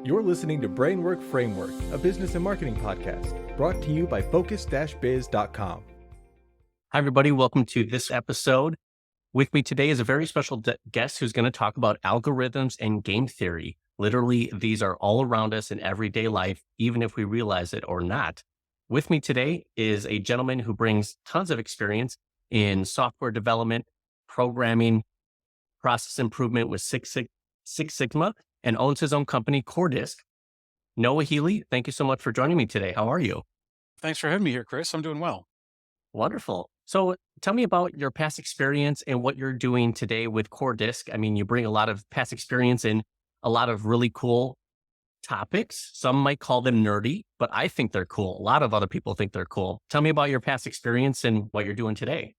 You're listening to Brainwork Framework, a business and marketing podcast, brought to you by focus-biz.com. Hi, everybody. Welcome to this episode. With me today is a very special guest who's going to talk about algorithms and game theory. Literally, these are all around us in everyday life, even if we realize it or not. With me today is a gentleman who brings tons of experience in software development, programming, process improvement with Six Sigma, and owns his own company, CoorDisc. Noah Healy, thank you so much for joining me today. How are you? Thanks for having me here, Chris. I'm doing well. Wonderful. So tell me about your past experience and what you're doing today with CoreDisc. I mean, you bring a lot of past experience in a lot of really cool topics. Some might call them nerdy, but I think they're cool. A lot of other people think they're cool. Tell me about your past experience and what you're doing today.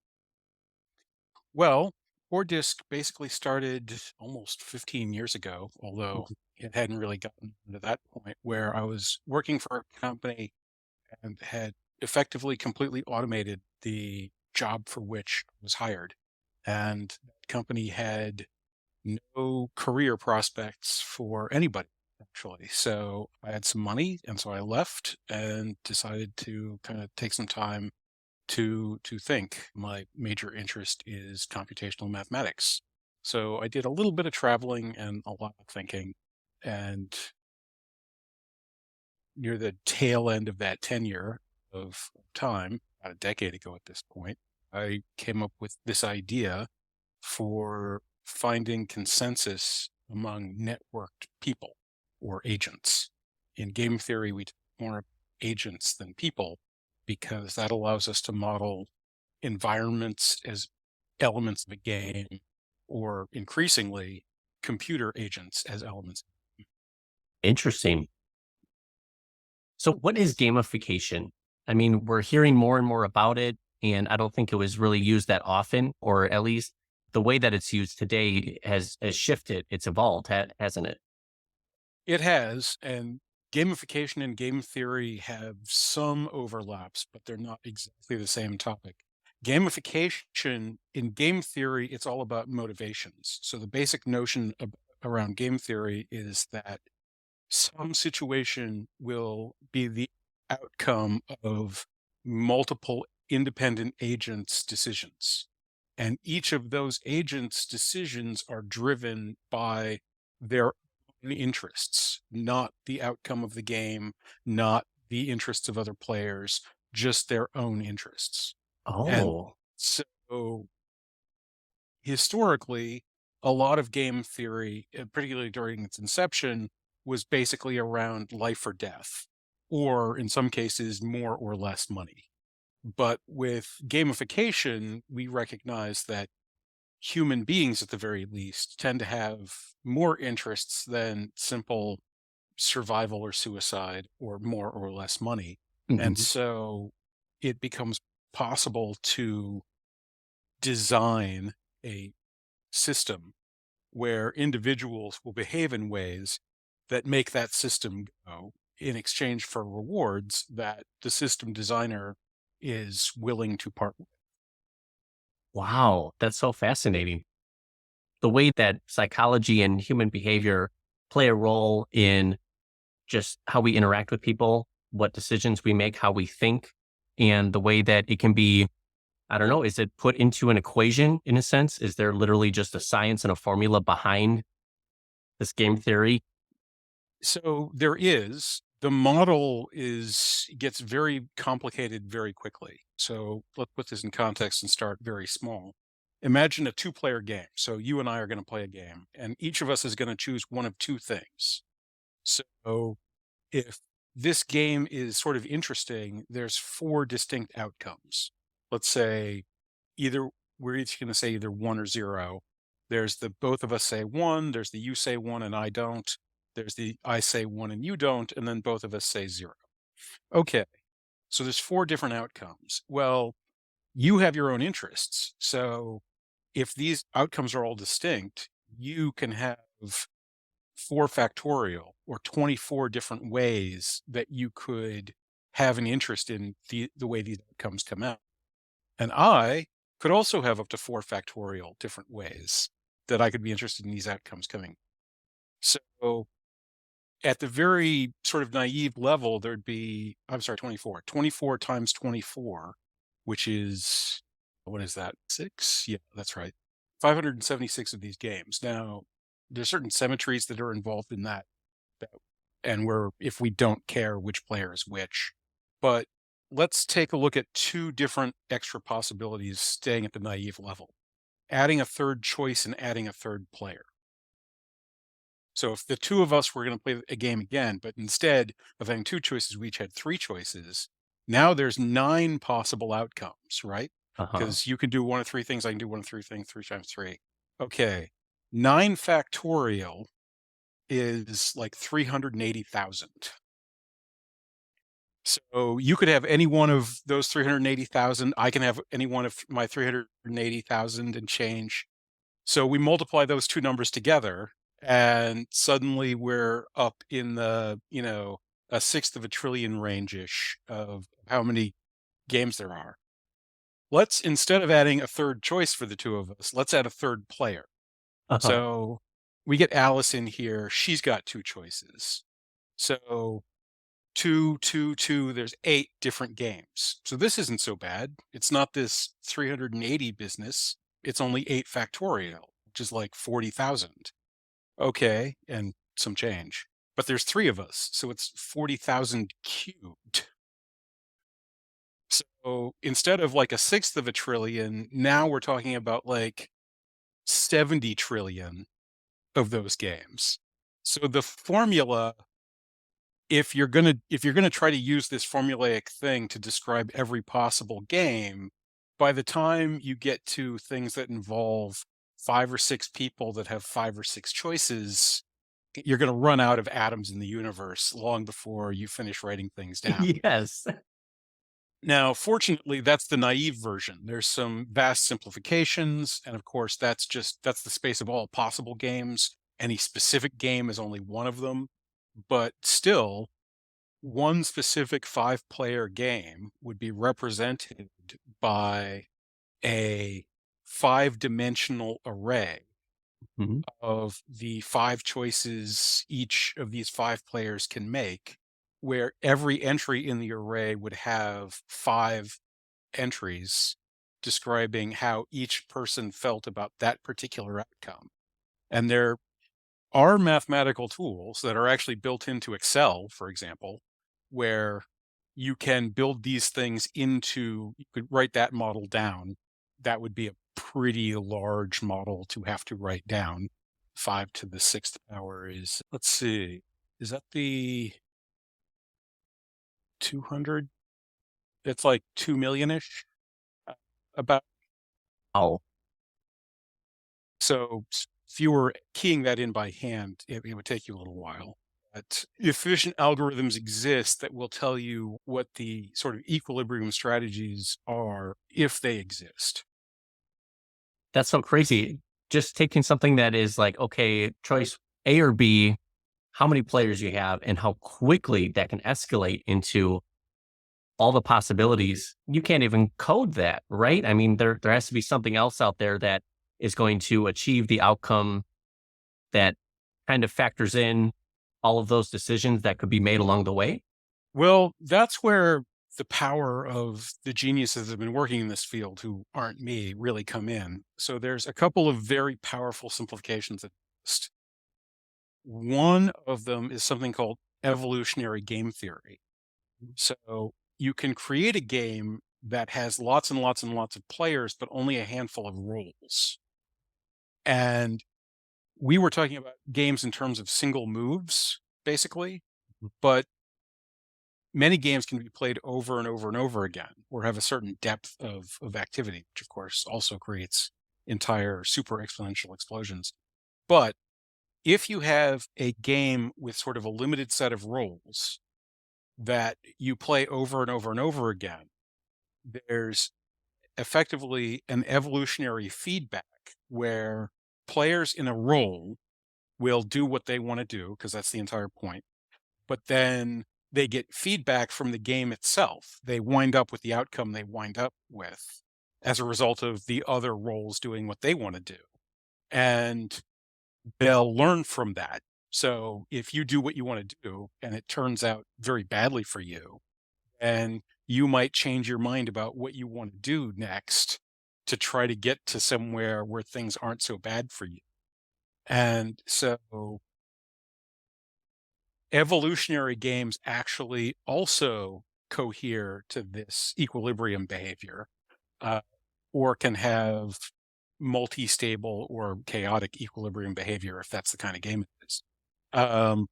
Well, CoreDisc basically started almost 15 years ago, although it hadn't really gotten to that point where I was working for a company and had effectively completely automated the job for which I was hired. And that company had no career prospects for anybody, actually. So I had some money, and so I left and decided to kind of take some time to think. My major interest is computational mathematics. So I did a little bit of traveling and a lot of thinking. And near the tail end of that tenure of time, about a decade ago at this point, I came up with this idea for finding consensus among networked people or agents. In game theory, we talk more about agents than people because that allows us to model environments as elements of a game, or increasingly computer agents as elements. Interesting. So what is gamification? I mean, we're hearing more and more about it, and I don't think it was really used that often, or at least the way that it's used today has shifted. It's evolved, hasn't it? It has, and gamification and game theory have some overlaps, but they're not exactly the same topic. Gamification in game theory, it's all about motivations. So the basic notion around game theory is that some situation will be the outcome of multiple independent agents' decisions. And each of those agents' decisions are driven by their own interests, not the outcome of the game, not the interests of other players, just their own interests. And Oh, so historically, a lot of game theory, particularly during its inception, was basically around life or death, or in some cases, more or less money. But with gamification, we recognize that human beings, at the very least, tend to have more interests than simple survival or suicide or more or less money. And mhm. so it becomes possible to design a system where individuals will behave in ways that make that system go in exchange for rewards that the system designer is willing to part with. Wow, that's so fascinating. The way that psychology and human behavior play a role in just how we interact with people, what decisions we make, how we think, and the way that it can be, I don't know, is it put into an equation in a sense? Is there literally just a science and a formula behind this game theory? So there is, the model gets very complicated very quickly. So let's put this in context and start very small. Imagine a two-player game. So you and I are going to play a game, and each of us is going to choose one of two things. So if this game is sort of interesting, there's four distinct outcomes. Let's say we're each going to say either 1 or 0. There's the both of us say 1, there's the you say 1 and I don't, there's the I say 1 and you don't, and then both of us say 0. Okay, so there's four different outcomes. Well, you have your own interests. So if these outcomes are all distinct, you can have 4 factorial or 24 different ways that you could have an interest in the way these outcomes come out. And I could also have up to 4 factorial different ways that I could be interested in these outcomes coming. So at the very sort of naive level, there'd be, I'm sorry, 24. 24 times 24, which is, what is that? Six? Yeah, that's right. 576 of these games. Now, there's certain symmetries that are involved in that, and if we don't care which player is which. But let's take a look at two different extra possibilities staying at the naive level. Adding a third choice and adding a third player. So if the two of us were going to play a game again, but instead of having two choices, we each had three choices. Now there's 9 possible outcomes, right? Uh-huh. Because you can do one of three things. I can do one of three things, 3 times 3. Okay. 9 factorial is like 380,000. So you could have any one of those 380,000. I can have any one of my 380,000 and change. So we multiply those two numbers together, and suddenly we're up in the, a sixth of a trillion range-ish of how many games there are. Let's, instead of adding a third choice for the two of us, let's add a third player. Uh-huh. So we get Alice in here. She's got two choices. So two, two, two, there's 8 different games. So this isn't so bad. It's not this 380 business. It's only 8 factorial, which is like 40,000. Okay, and some change. But there's 3 of us, so it's 40,000 cubed. So instead of like a sixth of a trillion, now we're talking about like 70 trillion of those games. So the formula, if you're gonna try to use this formulaic thing to describe every possible game, by the time you get to things that involve 5 or 6 people that have 5 or 6 choices, you're going to run out of atoms in the universe long before you finish writing things down. Yes. Now, fortunately, that's the naive version. There's some vast simplifications, and of course, that's the space of all possible games. Any specific game is only one of them, but still, one specific 5-player game would be represented by a 5-dimensional array Mhm. of the 5 choices each of these 5 players can make, where every entry in the array would have 5 entries describing how each person felt about that particular outcome. And there are mathematical tools that are actually built into Excel, for example, where you can build these things into, you could write that model down. That would be a pretty large model to have to write down. 5 to the 6th power is, let's see, is that the 200? It's like 2 million-ish, about. Oh, So if you were keying that in by hand, it would take you a little while. But efficient algorithms exist that will tell you what the sort of equilibrium strategies are if they exist. that's so crazy. Just taking something that is like, okay, choice A or B, how many players you have and how quickly that can escalate into all the possibilities. You can't even code that, right? I mean, there has to be something else out there that is going to achieve the outcome that kind of factors in all of those decisions that could be made along the way. Well, that's where the power of the geniuses that have been working in this field, who aren't me, really come in. So there's a couple of very powerful simplifications that exist. One of them is something called evolutionary game theory. So you can create a game that has lots and lots and lots of players, but only a handful of roles. And we were talking about games in terms of single moves, basically, but many games can be played over and over and over again, or have a certain depth of activity, which of course also creates entire super exponential explosions. But if you have a game with sort of a limited set of roles that you play over and over and over again, there's effectively an evolutionary feedback where players in a role will do what they want to do, because that's the entire point. But then they get feedback from the game itself. They wind up with the outcome they wind up with as a result of the other roles doing what they want to do. And they'll learn from that. So if you do what you want to do and it turns out very badly for you, and you might change your mind about what you want to do next to try to get to somewhere where things aren't so bad for you. And so evolutionary games actually also cohere to this equilibrium behavior, uh, or can have multi-stable or chaotic equilibrium behavior if that's the kind of game it is. Um,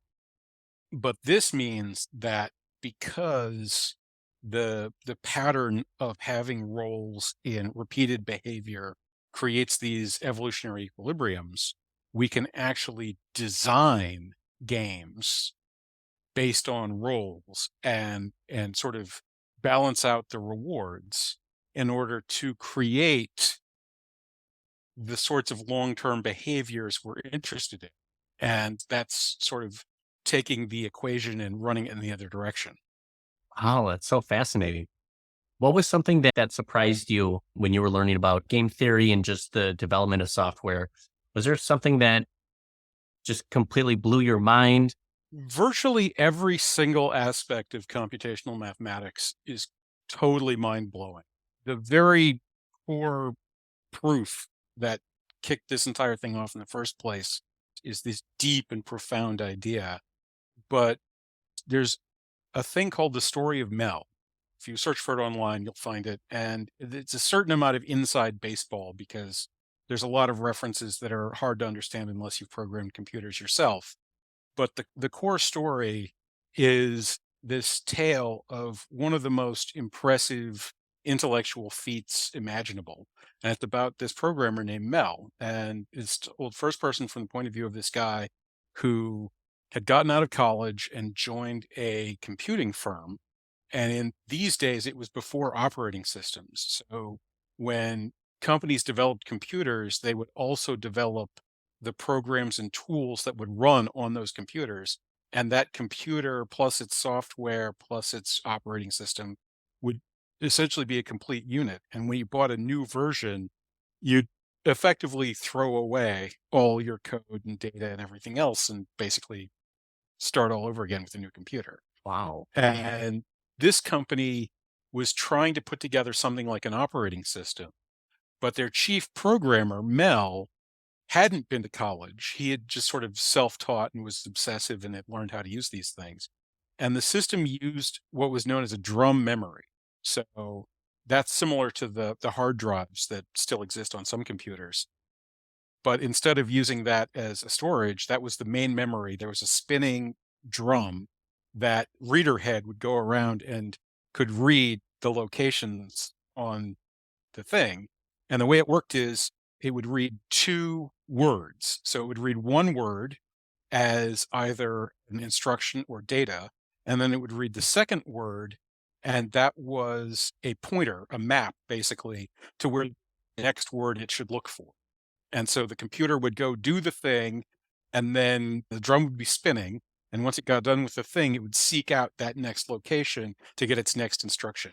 but this means that because the pattern of having roles in repeated behavior creates these evolutionary equilibriums, we can actually design games based on roles and sort of balance out the rewards in order to create the sorts of long-term behaviors we're interested in. And that's sort of taking the equation and running it in the other direction. Wow, that's so fascinating. What was something that surprised you when you were learning about game theory and just the development of software? Was there something that just completely blew your mind? Virtually every single aspect of computational mathematics is totally mind-blowing. The very core proof that kicked this entire thing off in the first place is this deep and profound idea. But there's a thing called the story of Mel. If you search for it online, you'll find it. And it's a certain amount of inside baseball because there's a lot of references that are hard to understand unless you've programmed computers yourself. But the core story is this tale of one of the most impressive intellectual feats imaginable. And it's about this programmer named Mel. And it's told first person from the point of view of this guy who had gotten out of college and joined a computing firm. And in these days, it was before operating systems. So when companies developed computers, they would also develop the programs and tools that would run on those computers. And that computer plus its software plus its operating system would essentially be a complete unit. And when you bought a new version, you'd effectively throw away all your code and data and everything else and basically start all over again with a new computer. Wow. And this company was trying to put together something like an operating system, but their chief programmer, Mel, hadn't been to college. He had just sort of self-taught and was obsessive and had learned how to use these things. And the system used what was known as a drum memory. So that's similar to the hard drives that still exist on some computers. But instead of using that as a storage, that was the main memory. There was a spinning drum that reader head would go around and could read the locations on the thing. And the way it worked is it would read two words. So it would read one word as either an instruction or data, and then it would read the second word, and that was a pointer, a map, basically, to where the next word it should look for. And so the computer would go do the thing, and then the drum would be spinning. And once it got done with the thing, it would seek out that next location to get its next instruction.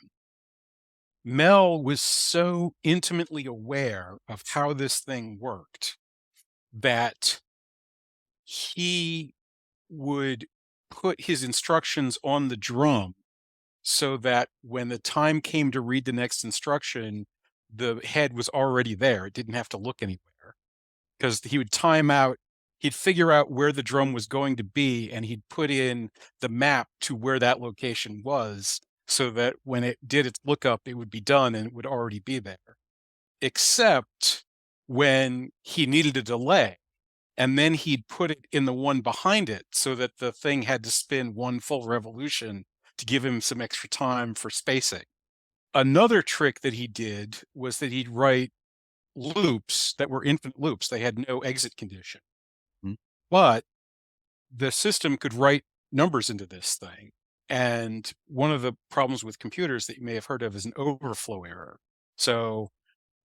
Mel was so intimately aware of how this thing worked that he would put his instructions on the drum so that when the time came to read the next instruction, the head was already there. It didn't have to look anywhere because he would time out. He'd figure out where the drum was going to be and he'd put in the map to where that location was so that when it did its lookup, it would be done and it would already be there. Except when he needed a delay. And then he'd put it in the one behind it so that the thing had to spin one full revolution to give him some extra time for spacing. Another trick that he did was that he'd write loops that were infinite loops. They had no exit condition. But the system could write numbers into this thing. And one of the problems with computers that you may have heard of is an overflow error. So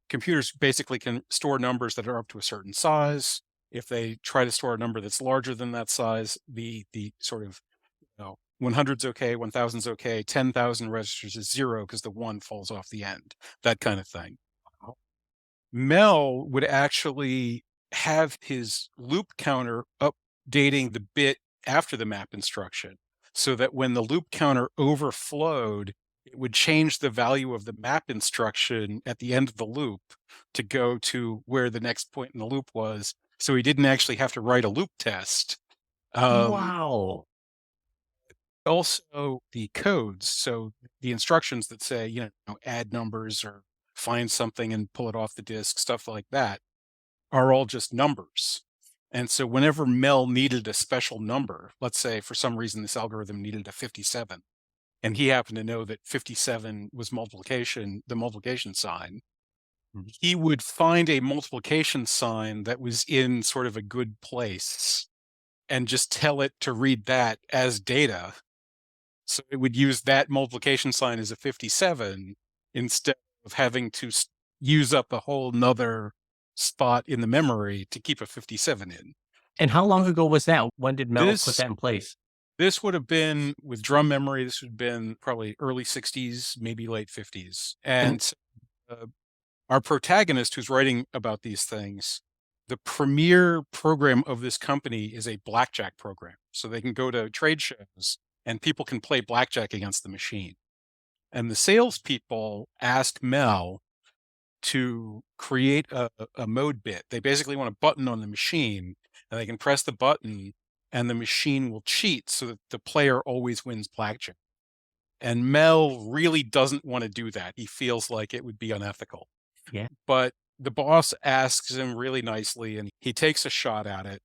computers basically can store numbers that are up to a certain size. If they try to store a number that's larger than that size, the sort of 100's okay, 1000's okay, 10,000 registers is zero because the one falls off the end, that kind of thing. Mel would actually have his loop counter up dating the bit after the map instruction, so that when the loop counter overflowed, it would change the value of the map instruction at the end of the loop to go to where the next point in the loop was. So he didn't actually have to write a loop test. Um, Wow. Also, the codes, so the instructions that say, add numbers or find something and pull it off the disk, stuff like that, are all just numbers. And so whenever Mel needed a special number, let's say for some reason this algorithm needed a 57, and he happened to know that 57 was multiplication, the multiplication sign, he would find a multiplication sign that was in sort of a good place and just tell it to read that as data. So it would use that multiplication sign as a 57 instead of having to use up a whole nother spot in the memory to keep a 57 in. And how long ago was that? When did Mel put This that in place? this would have been with drum memory. This would have been probably early 60s, maybe late 50s. And And our protagonist who's writing about these things, the premier program of this company is a blackjack program. So they can go to trade shows and people can play blackjack against the machine. And the salespeople ask Mel to create a mode bit. They basically want a button on the machine, and they can press the button, and the machine will cheat so that the player always wins blackjack. And Mel really doesn't want to do that. He feels like it would be unethical. yeah. But the boss asks him really nicely, and he takes a shot at it.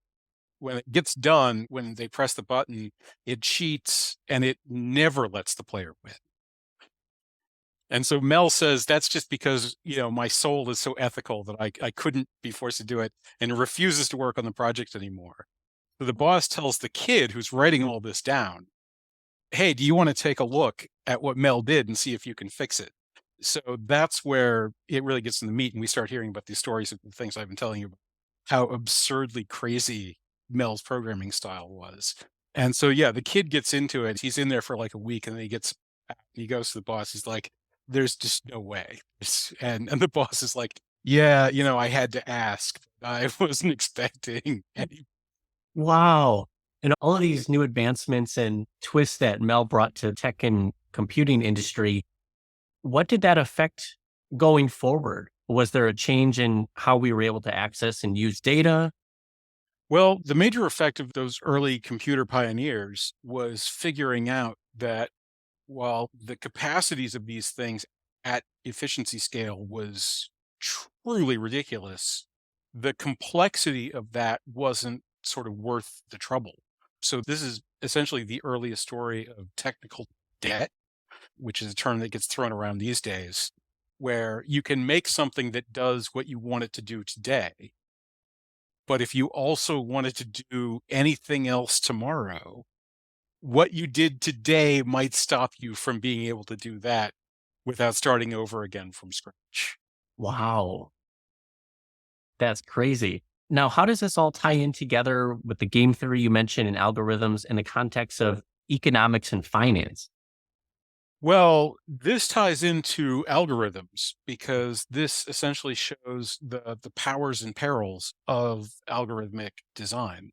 When it gets done, when they press the button, it cheats, and it never lets the player win. And so Mel says, that's just because, my soul is so ethical that I couldn't be forced to do it, and refuses to work on the project anymore. So the boss tells the kid who's writing all this down, hey, do you want to take a look at what Mel did and see if you can fix it? So that's where it really gets in the meat, and we start hearing about these stories of the things I've been telling you about, how absurdly crazy Mel's programming style was. And so, yeah, the kid gets into it. He's in there for like a week, and then he goes to the boss. He's like, there's just no way. And the boss is like, yeah, I had to ask. I wasn't expecting any. Wow. And all of these new advancements and twists that Mel brought to tech and computing industry, what did that affect going forward? Was there a change in how we were able to access and use data? Well, the major effect of those early computer pioneers was figuring out that while the capacities of these things at efficiency scale was truly ridiculous, the complexity of that wasn't sort of worth the trouble. So this is essentially the earliest story of technical debt, which is a term that gets thrown around these days, where you can make something that does what you want it to do today. But if you also wanted to do anything else tomorrow, what you did today might stop you from being able to do that without starting over again from scratch. Wow. That's crazy. Now, how does this all tie in together with the game theory you mentioned and algorithms in the context of economics and finance? Well, this ties into algorithms because this essentially shows the powers and perils of algorithmic design.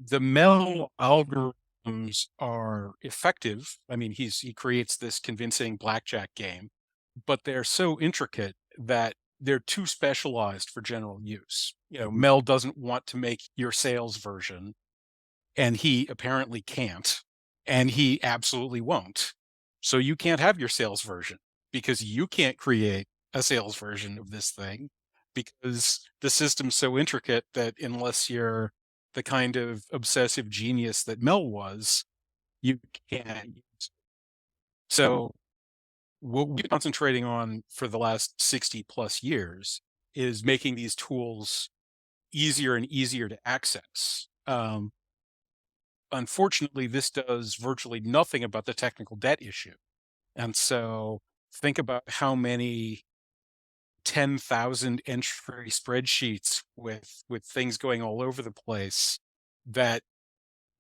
The Mel algorithms are effective. I mean, he creates this convincing blackjack game, but they're so intricate that they're too specialized for general use. Mel doesn't want to make your sales version, and he apparently can't, and he absolutely won't. So you can't have your sales version because you can't create a sales version of this thing because the system's so intricate that unless you're the kind of obsessive genius that Mel was, you can't use it. So what we're concentrating on for the last 60 plus years is making these tools easier and easier to access. Unfortunately, this does virtually nothing about the technical debt issue. And so think about how many 10,000 entry spreadsheets with things going all over the place that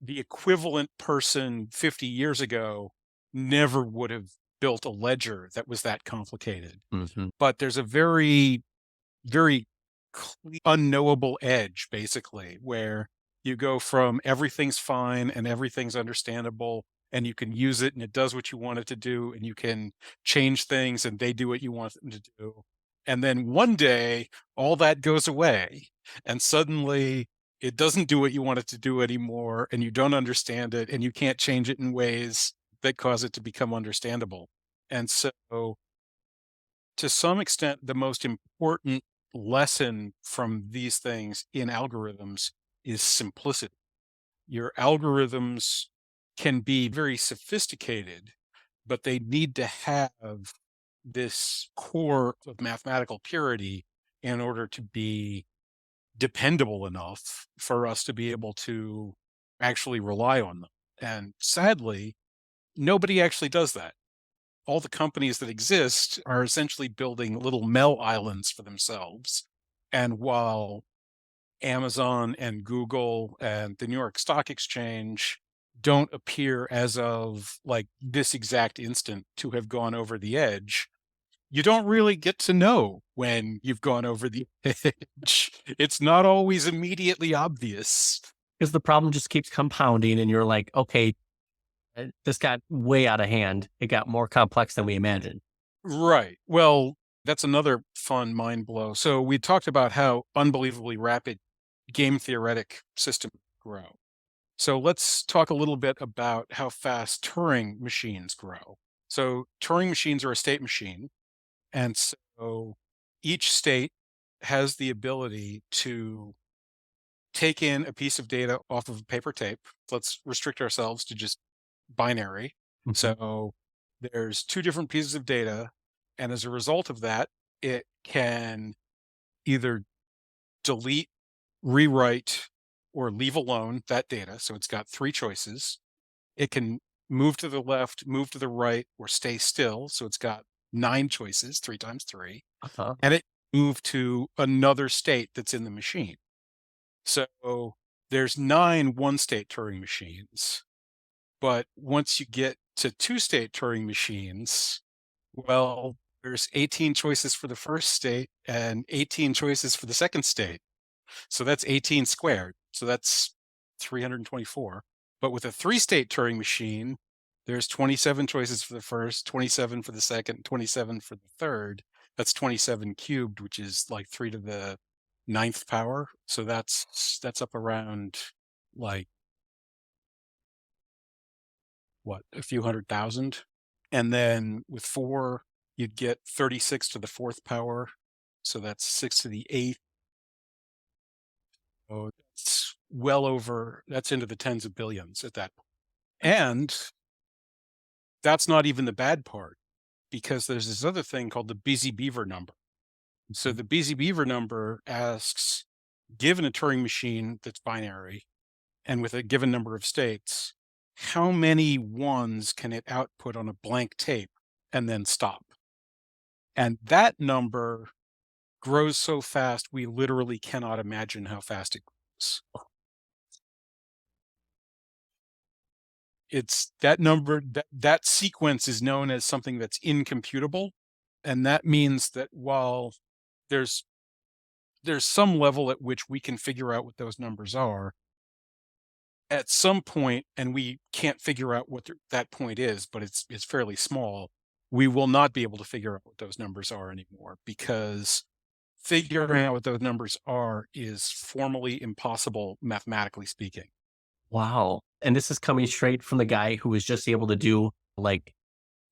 the equivalent person 50 years ago never would have built a ledger that was that complicated. Mm-hmm. But there's a very, very unknowable edge, basically, where You go from everything's fine and everything's understandable and you can use it and it does what you want it to do and you can change things and they do what you want them to do. And then one day all that goes away and suddenly it doesn't do what you want it to do anymore and you don't understand it and you can't change it in ways that cause it to become understandable. And so to some extent, the most important lesson from these things in algorithms is simplicity. Your algorithms can be very sophisticated, but they need to have this core of mathematical purity in order to be dependable enough for us to be able to actually rely on them. And sadly, nobody actually does that. All the companies that exist are essentially building little Mel islands for themselves. And while Amazon and Google and the New York Stock Exchange don't appear as of like this exact instant to have gone over the edge, you don't really get to know when you've gone over the edge. It's not always immediately obvious. Because the problem just keeps compounding and you're like, okay, this got way out of hand. It got more complex than we imagined. Right. Well, that's another fun mind blow. So we talked about how unbelievably rapid game theoretic systems grow. So let's talk a little bit about how fast Turing machines grow. So Turing machines are a state machine. And so each state has the ability to take in a piece of data off of a paper tape. Let's restrict ourselves to just binary. Mhm. So there's two different pieces of data. And as a result of that, it can either delete, rewrite, or leave alone that data. So it's got three choices. It can move to the left, move to the right, or stay still. So it's got 9 choices, 3 times 3. Uh-huh. And it moved to another state that's in the machine. So there's 9 one-state Turing machines. But once you get to 2-state Turing machines, well, there's 18 choices for the first state and 18 choices for the second state. So that's 18 squared. So that's 324. But with a 3-state Turing machine, there's 27 choices for the first, 27 for the second, 27 for the third. That's 27 cubed, which is like 3 to the 9th power. So that's up around like what, a few 100,000. And then with 4, you'd get 36 to the 4th power. So that's 6 to the 8th. Oh, that's well over, that's into the tens of billions at that point. And that's not even the bad part, because there's this other thing called the Busy Beaver number. So the Busy Beaver number asks, given a Turing machine that's binary and with a given number of states, how many ones can it output on a blank tape and then stop? And that number grows so fast, we literally cannot imagine how fast it grows. It's that number, that sequence is known as something that's incomputable. And that means that while there's some level at which we can figure out what those numbers are, at some point, and we can't figure out what that point is, but it's fairly small, we will not be able to figure out what those numbers are anymore, because figuring out what those numbers are is formally impossible, mathematically speaking. Wow. And this is coming straight from the guy who was just able to do like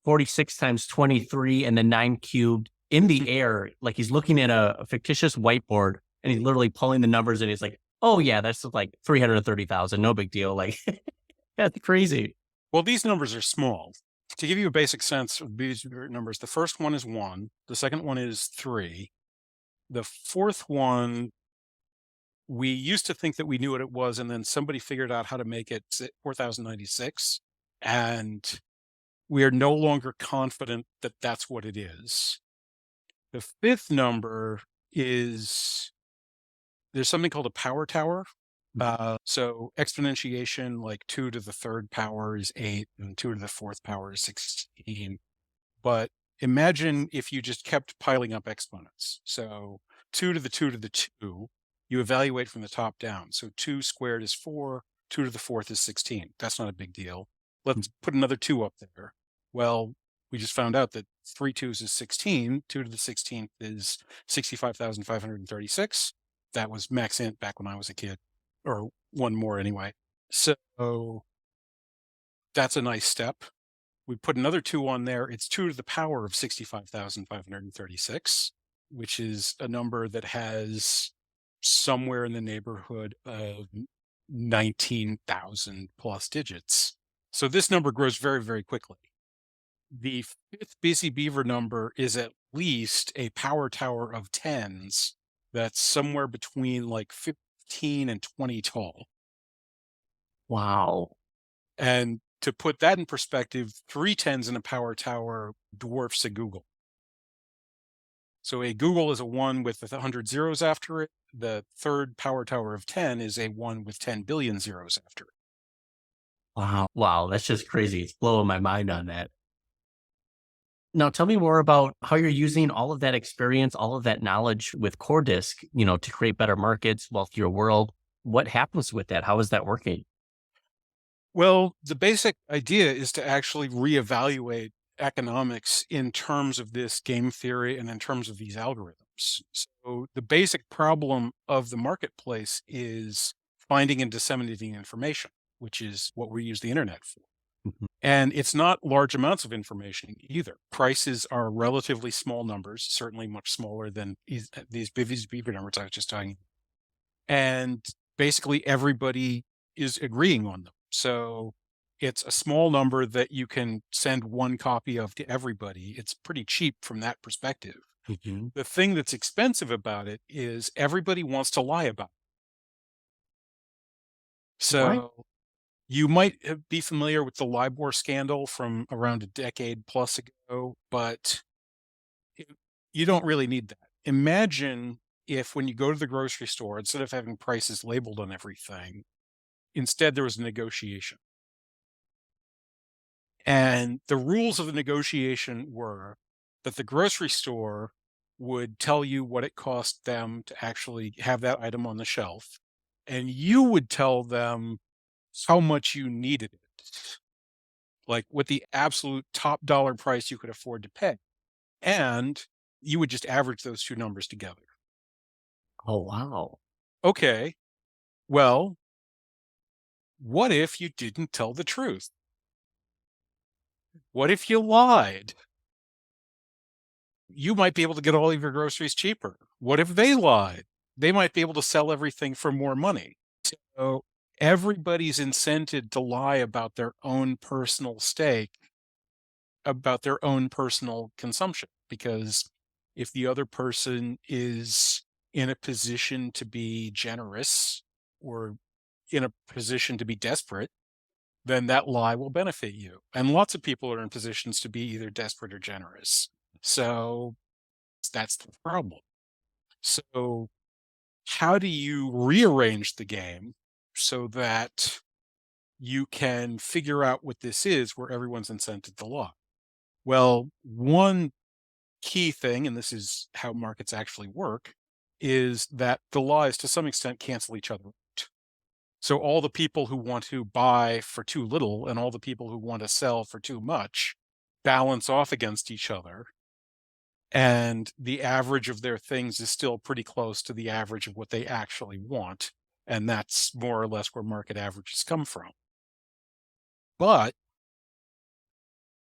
46 times 23 and then 9 cubed in the air. Like he's looking at a fictitious whiteboard and he's literally pulling the numbers and he's like, oh yeah, that's like 330,000. No big deal. Like that's crazy. Well, these numbers are small. To give you a basic sense of these numbers, the first one is 1, the second one is 3. The fourth one, we used to think that we knew what it was, and then somebody figured out how to make it 4096, and we are no longer confident that that's what it is. The fifth number is, there's something called a power tower. So exponentiation, like 2 to the 3rd power is 8, and 2 to the 4th power is 16. But imagine if you just kept piling up exponents. So 2 to the 2 to the 2 you evaluate from the top down. So 2 squared is 4, 2 to the fourth is 16. That's not a big deal. Let's put another 2 up there. Well, we just found out that 3 twos is 16, 2 to the 16th is 65,536. That was max int back when I was a kid, or one more anyway. So that's a nice step. We put another 2 on there. It's 2 to the power of 65,536, which is a number that has somewhere in the neighborhood of 19,000 plus digits. So this number grows very, very quickly. The fifth busy beaver number is at least a power tower of tens that's somewhere between like 15 and 20 tall. Wow. And to put that in perspective, 3 tens in a power tower dwarfs a Google. So a Google is a 1 with 100 zeros after it. The third power tower of 10 is a 1 with 10 billion zeros after it. Wow. Wow. That's just crazy. It's blowing my mind on that. Now, tell me more about how you're using all of that experience, all of that knowledge with CoreDisc, to create better markets, wealthier world. What happens with that? How is that working? Well, the basic idea is to actually reevaluate economics in terms of this game theory and in terms of these algorithms. So the basic problem of the marketplace is finding and disseminating information, which is what we use the internet for. Mhm. And it's not large amounts of information either. Prices are relatively small numbers, certainly much smaller than these beaver numbers I was just talking. And basically everybody is agreeing on them. So it's a small number that you can send one copy of to everybody. It's pretty cheap from that perspective. Mhm. The thing that's expensive about it is everybody wants to lie about it. What? So you might be familiar with the LIBOR scandal from around a decade plus ago, but it- you don't really need that. Imagine if when you go to the grocery store, instead of having prices labeled on everything, instead there was a negotiation. And the rules of the negotiation were that the grocery store would tell you what it cost them to actually have that item on the shelf, and you would tell them how much you needed it, like what the absolute top dollar price you could afford to pay. And you would just average those two numbers together. Oh, wow. Okay, well, what if you didn't tell the truth? What if you lied? You might be able to get all of your groceries cheaper. What if they lied? They might be able to sell everything for more money. So everybody's incented to lie about their own personal stake, about their own personal consumption. Because if the other person is in a position to be generous or in a position to be desperate, then that lie will benefit you. And lots of people are in positions to be either desperate or generous. So that's the problem. So, how do you rearrange the game so that you can figure out what this is where everyone's incented to lie? Well, one key thing, and this is how markets actually work, is that the lies to some extent cancel each other out. So, all the people who want to buy for too little and all the people who want to sell for too much balance off against each other, and the average of their things is still pretty close to the average of what they actually want, and that's more or less where market averages come from. But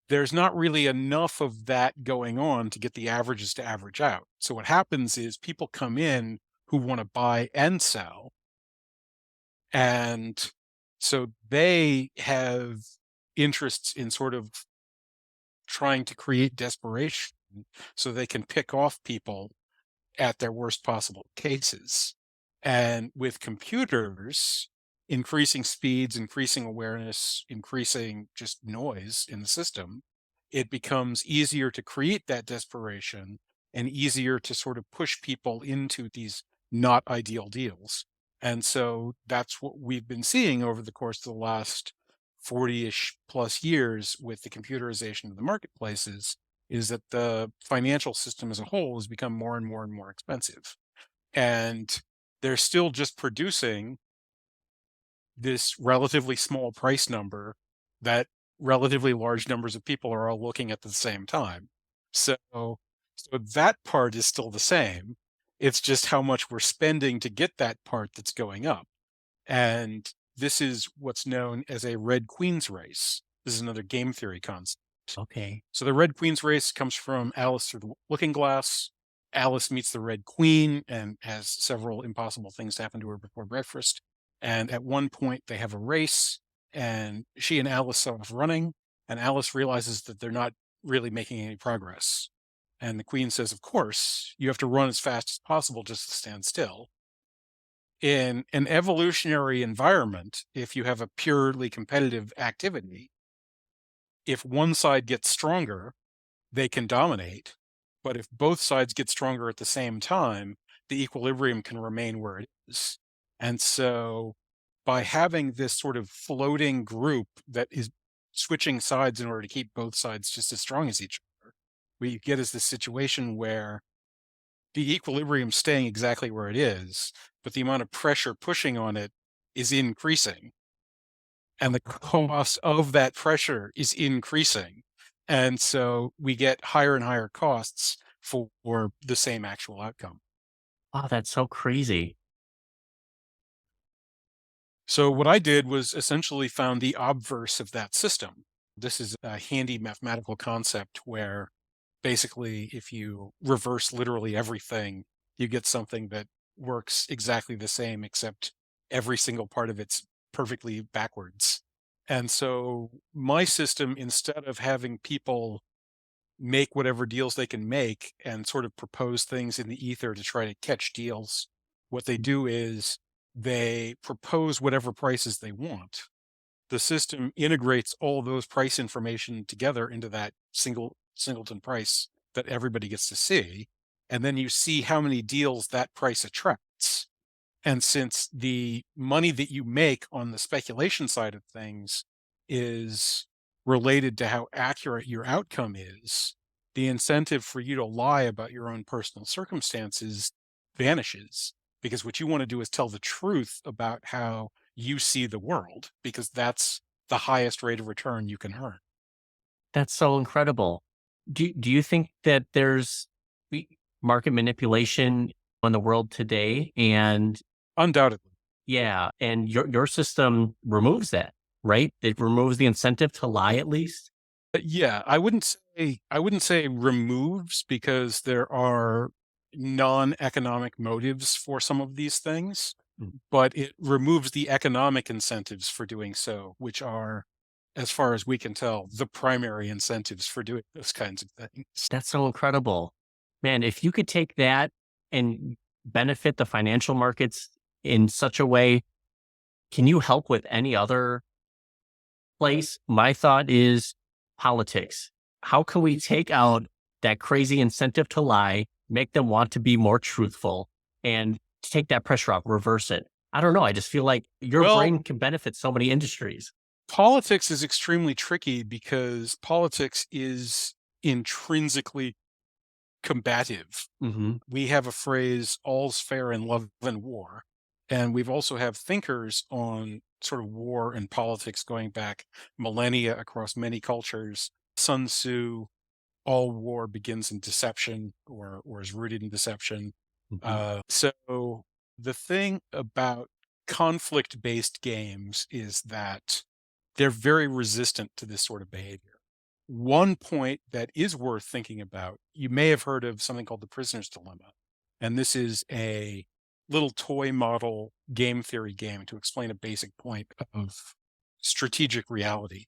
there's not really enough of that going on to get the averages to average out. So what happens is people come in who want to buy and sell, and so they have interests in sort of trying to create desperation so they can pick off people at their worst possible cases. And with computers, increasing speeds, increasing awareness, increasing just noise in the system, it becomes easier to create that desperation and easier to sort of push people into these not ideal deals. And so that's what we've been seeing over the course of the last 40-ish plus years with the computerization of the marketplaces, is that the financial system as a whole has become more and more and more expensive. And they're still just producing this relatively small price number that relatively large numbers of people are all looking at the same time. So that part is still the same. It's just how much we're spending to get that part that's going up. And this is what's known as a red queen's race. This is another game theory concept. Okay. So the red queen's race comes from Alice through the looking glass. Alice meets the red queen and has several impossible things happen to her before breakfast. And at one point they have a race and she and Alice set off running, and Alice realizes that they're not really making any progress. And the queen says, of course, you have to run as fast as possible just to stand still. In an evolutionary environment, if you have a purely competitive activity, if one side gets stronger, they can dominate. But if both sides get stronger at the same time, the equilibrium can remain where it is. And so by having this sort of floating group that is switching sides in order to keep both sides just as strong as each other, what you get is this situation where the equilibrium staying exactly where it is, but the amount of pressure pushing on it is increasing. And the cost of that pressure is increasing. And so we get higher and higher costs for the same actual outcome. Wow, that's so crazy. So what I did was essentially found the obverse of that system. This is a handy mathematical concept where basically if you reverse literally everything, you get something that works exactly the same, except every single part of it's perfectly backwards. And so my system, instead of having people make whatever deals they can make and sort of propose things in the ether to try to catch deals, what they do is they propose whatever prices they want. The system integrates all those price information together into that singleton price that everybody gets to see. And then you see how many deals that price attracts. And since the money that you make on the speculation side of things is related to how accurate your outcome is, the incentive for you to lie about your own personal circumstances vanishes, because what you want to do is tell the truth about how you see the world, because that's the highest rate of return you can earn. That's so incredible. Do you think that there's we- market manipulation in the world today? And Undoubtedly. yeah, and your system removes that, right? It removes the incentive to lie at least. Yeah, I wouldn't say removes, because there are non-economic motives for some of these things, Mm. but it removes the economic incentives for doing so, which are, as far as we can tell, the primary incentives for doing those kinds of things. That's so incredible. Man, if you could take that and benefit the financial markets in such a way, can you help with any other place? My thought is politics. How can we take out that crazy incentive to lie, make them want to be more truthful, and take that pressure off, reverse it? I don't know. I just feel like your Well, brain can benefit so many industries. politics is extremely tricky because politics is intrinsically combative. Hmm. We have a phrase, all's fair in love and war. And we've also have thinkers on sort of war and politics going back millennia across many cultures. Sun Tzu, all war begins in deception, or is rooted in deception. Hmm. So the thing about conflict-based games is that they're very resistant to this sort of behavior. One point that is worth thinking about, you may have heard of something called the prisoner's dilemma. And this is a little toy model game theory game to explain a basic point of strategic reality.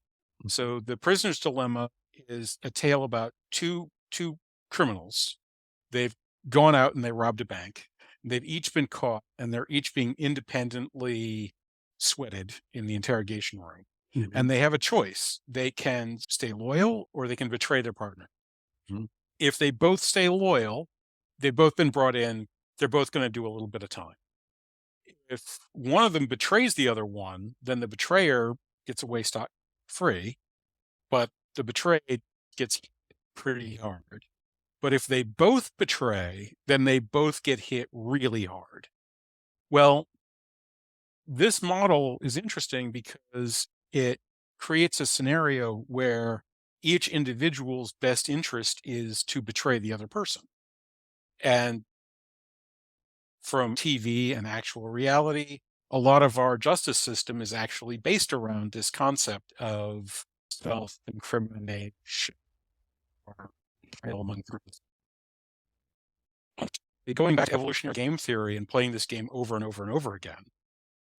So the prisoner's dilemma is a tale about two criminals. They've gone out and they robbed a bank. They've each been caught and they're each being independently sweated in the interrogation room. Hmm. And they have a choice. They can stay loyal or they can betray their partner. If they both stay loyal, they've both been brought in, they're both going to do a little bit of time. If one of them betrays the other one, then the betrayer gets away scot free, but the betrayed gets hit pretty hard. But if they both betray, then they both get hit really hard. Well, this model is interesting because it creates a scenario where each individual's best interest is to betray the other person. And from TV and actual reality, a lot of our justice system is actually based around this concept of self-incrimination or betrayal among groups. Going back to evolutionary game theory and playing this game over and over and over again,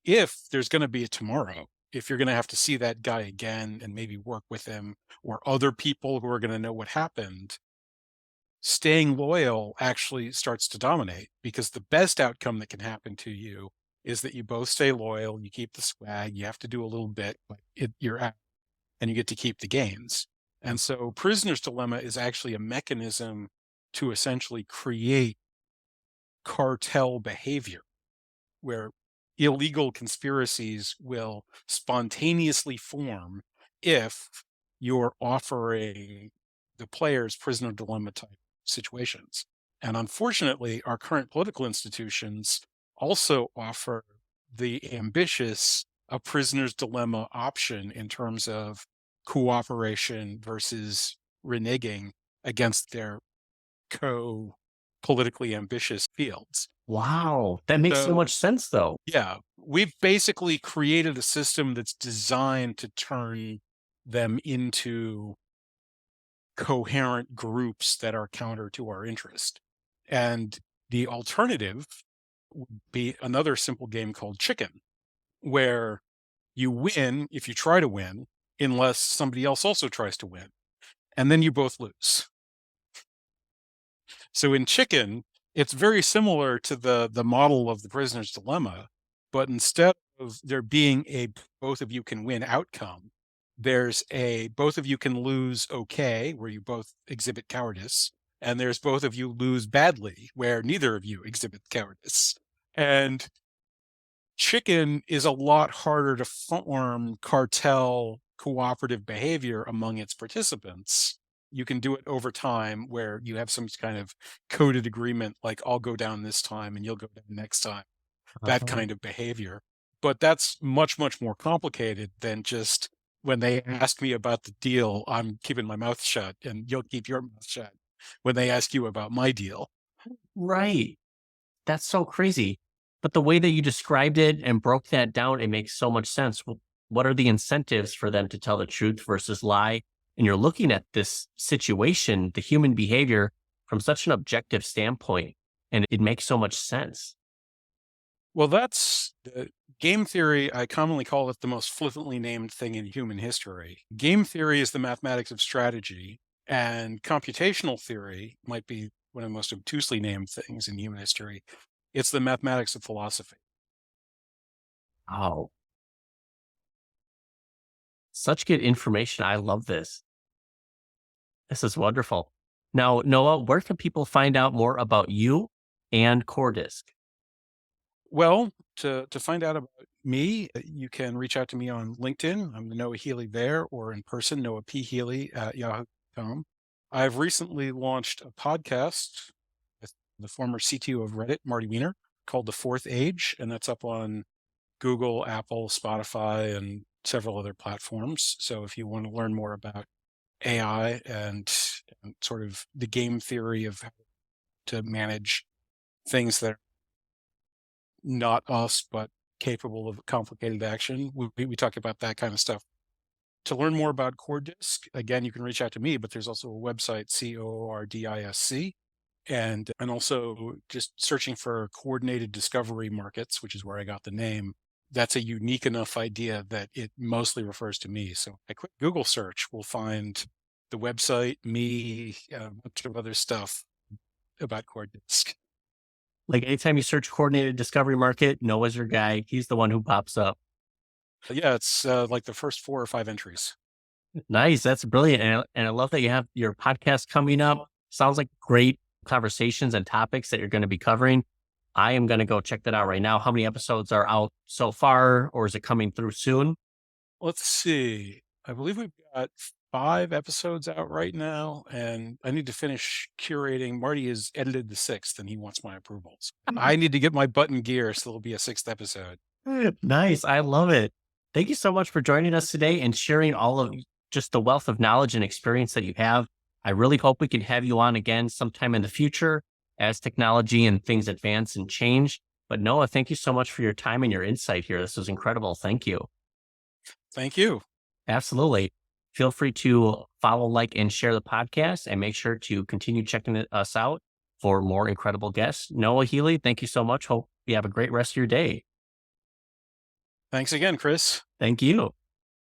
if there's going to be a tomorrow, if you're going to have to see that guy again and maybe work with him or other people who are going to know what happened, staying loyal actually starts to dominate because the best outcome that can happen to you is that you both stay loyal, you keep the swag, you have to do a little bit, but you're out and you get to keep the gains. And so prisoner's dilemma is actually a mechanism to essentially create cartel behavior where illegal conspiracies will spontaneously form if you're offering the players prisoner dilemma type situations. And unfortunately, our current political institutions also offer the ambitious a prisoner's dilemma option in terms of cooperation versus reneging against their politically ambitious fields. Wow. That makes so much sense, though. Yeah, we've basically created a system that's designed to turn them into coherent groups that are counter to our interest. And the alternative would be another simple game called chicken, where you win if you try to win, unless somebody else also tries to win. And then you both lose. So in chicken, it's very similar to the model of the prisoner's dilemma, but instead of there being a both of you can win outcome, there's a both of you can lose okay, where you both exhibit cowardice, and there's both of you lose badly, where neither of you exhibit cowardice. And chicken is a lot harder to form cartel cooperative behavior among its participants. You can do it over time where you have some kind of coded agreement, like I'll go down this time and you'll go down next time, that kind of behavior. But that's much, much more complicated than just when they ask me about the deal, I'm keeping my mouth shut and you'll keep your mouth shut when they ask you about my deal. Right. That's so crazy. But the way that you described it and broke that down, it makes so much sense. What are the incentives for them to tell the truth versus lie? And you're looking at this situation, the human behavior, from such an objective standpoint, and it makes so much sense. Well, that's game theory. I commonly call it the most flippantly named thing in human history. Game theory is the mathematics of strategy, and computational theory might be one of the most obtusely named things in human history. It's the mathematics of philosophy. Oh, such good information. I love this. This is wonderful. Now, Noah, where can people find out more about you and CoreDisc? Well, to find out about me, you can reach out to me on LinkedIn. I'm Noah Healy there, or in person, Noah P. Healy at yahoo.com. I've recently launched a podcast with the former CTO of Reddit, Marty Wiener, called The Fourth Age, and that's up on Google, Apple, Spotify, and several other platforms. So if you want to learn more about AI and sort of the game theory of how to manage things that are not us, but capable of complicated action, we talk about that kind of stuff. To learn more about CoreDisc, again, you can reach out to me, but there's also a website, CoorDisc, and also just searching for coordinated discovery markets, which is where I got the name. That's a unique enough idea that it mostly refers to me. So a quick Google search will find the website, me, a bunch of other stuff about CoreDisc. Like anytime you search coordinated discovery market, Noah's your guy. He's the one who pops up. Yeah, it's like the first 4 or 5 entries. Nice. That's brilliant. And I love that you have your podcast coming up. Sounds like great conversations and topics that you're going to be covering. I am going to go check that out right now. How many episodes are out so far, or is it coming through soon? Let's see. I believe we've got 5 episodes out right now, and I need to finish curating. Marty has edited the 6th, and he wants my approvals. I need to get my butt in gear, so there'll be a 6th episode. Nice. I love it. Thank you so much for joining us today and sharing all of just the wealth of knowledge and experience that you have. I really hope we can have you on again sometime in the future as technology and things advance and change. But Noah, thank you so much for your time and your insight here. This was incredible. Thank you. Thank you. Absolutely. Feel free to follow, like, and share the podcast, and make sure to continue checking us out for more incredible guests. Noah Healy, thank you so much. Hope you have a great rest of your day. Thanks again, Chris. Thank you.